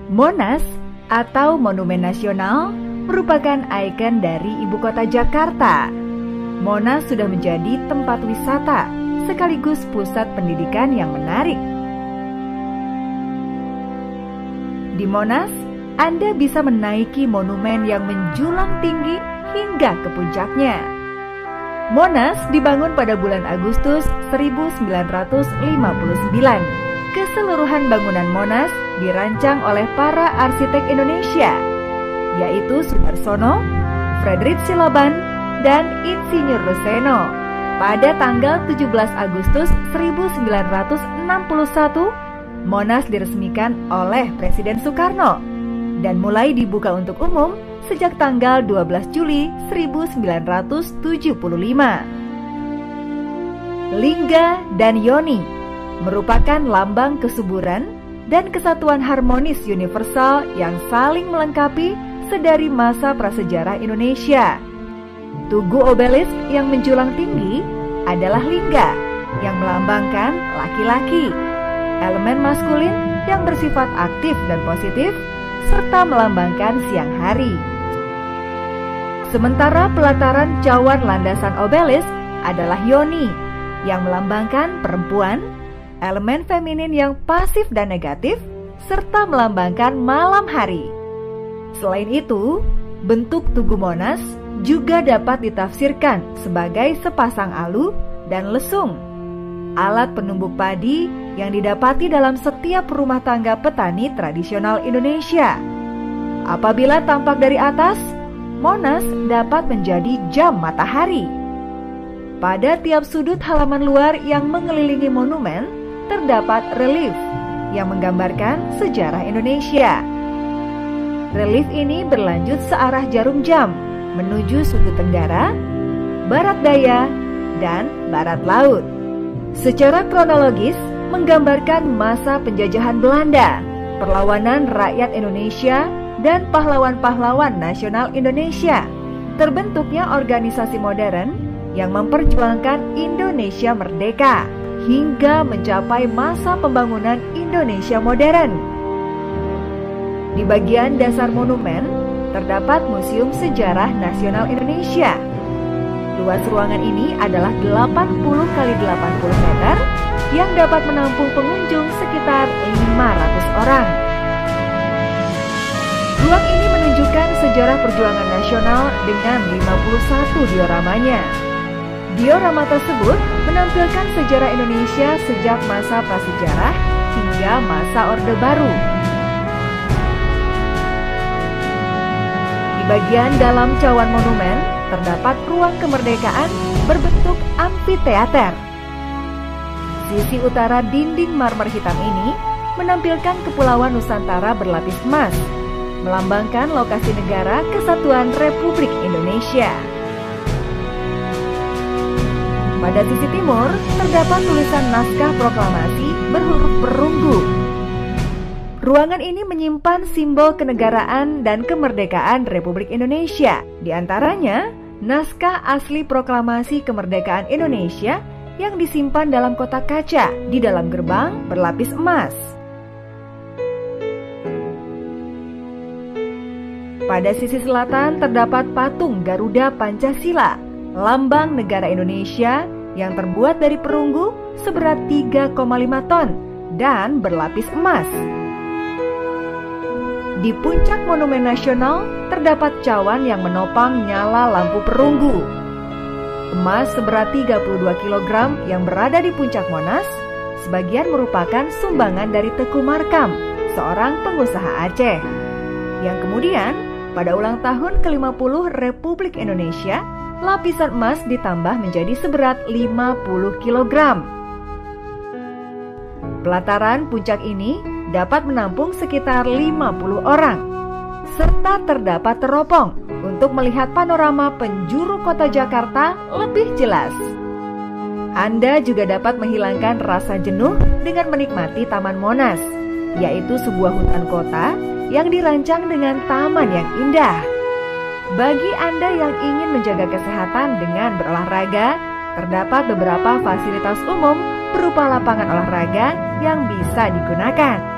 Monas atau Monumen Nasional merupakan ikon dari ibu kota Jakarta. Monas sudah menjadi tempat wisata sekaligus pusat pendidikan yang menarik. Di Monas, Anda bisa menaiki monumen yang menjulang tinggi hingga ke puncaknya. Monas dibangun pada bulan Agustus 1959. Keseluruhan bangunan Monas dirancang oleh para arsitek Indonesia, yaitu Sumarsono, Frederick Silaban, dan Insinyur Roseno. Pada tanggal 17 Agustus 1961, Monas diresmikan oleh Presiden Soekarno dan mulai dibuka untuk umum sejak tanggal 12 Juli 1975. Lingga dan Yoni merupakan lambang kesuburan dan kesatuan harmonis universal yang saling melengkapi sedari masa prasejarah Indonesia. Tugu obelisk yang menjulang tinggi adalah lingga yang melambangkan laki-laki, elemen maskulin yang bersifat aktif dan positif, serta melambangkan siang hari. Sementara pelataran cawan landasan obelisk adalah Yoni yang melambangkan perempuan, elemen feminin yang pasif dan negatif, serta melambangkan malam hari. Selain itu, bentuk Tugu Monas juga dapat ditafsirkan sebagai sepasang alu dan lesung, alat penumbuk padi yang didapati dalam setiap rumah tangga petani tradisional Indonesia. Apabila tampak dari atas, Monas dapat menjadi jam matahari. Pada tiap sudut halaman luar yang mengelilingi monumen, terdapat relief yang menggambarkan sejarah Indonesia. Relief ini berlanjut searah jarum jam menuju sudut tenggara, barat daya, dan barat laut. Secara kronologis, menggambarkan masa penjajahan Belanda, perlawanan rakyat Indonesia, dan pahlawan-pahlawan nasional Indonesia. Terbentuknya organisasi modern yang memperjuangkan Indonesia merdeka hingga mencapai masa pembangunan Indonesia modern. Di bagian dasar monumen terdapat Museum Sejarah Nasional Indonesia. Luas ruangan ini adalah 80 x 80 meter yang dapat menampung pengunjung sekitar 500 orang. Ruang ini menunjukkan sejarah perjuangan nasional dengan 51 dioramanya. Diorama tersebut menampilkan sejarah Indonesia sejak masa prasejarah hingga masa Orde Baru. Di bagian dalam cawan monumen terdapat ruang kemerdekaan berbentuk amfiteater. Sisi utara dinding marmer hitam ini menampilkan Kepulauan Nusantara berlapis emas, melambangkan lokasi negara kesatuan Republik Indonesia. Pada sisi timur terdapat tulisan naskah proklamasi berhuruf perunggu. Ruangan ini menyimpan simbol kenegaraan dan kemerdekaan Republik Indonesia. Di antaranya, naskah asli proklamasi kemerdekaan Indonesia yang disimpan dalam kotak kaca di dalam gerbang berlapis emas. Pada sisi selatan terdapat patung Garuda Pancasila, lambang negara Indonesia yang terbuat dari perunggu seberat 3,5 ton dan berlapis emas. Di puncak Monumen Nasional terdapat cawan yang menopang nyala lampu perunggu. Emas seberat 32 kg yang berada di puncak Monas sebagian merupakan sumbangan dari Teku Markam, seorang pengusaha Aceh, yang kemudian pada ulang tahun ke-50 Republik Indonesia, lapisan emas ditambah menjadi seberat 50 kg. Pelataran puncak ini dapat menampung sekitar 50 orang, serta terdapat teropong untuk melihat panorama penjuru kota Jakarta lebih jelas. Anda juga dapat menghilangkan rasa jenuh dengan menikmati Taman Monas, yaitu sebuah hutan kota yang dirancang dengan taman yang indah. Bagi Anda yang ingin menjaga kesehatan dengan berolahraga, terdapat beberapa fasilitas umum berupa lapangan olahraga yang bisa digunakan.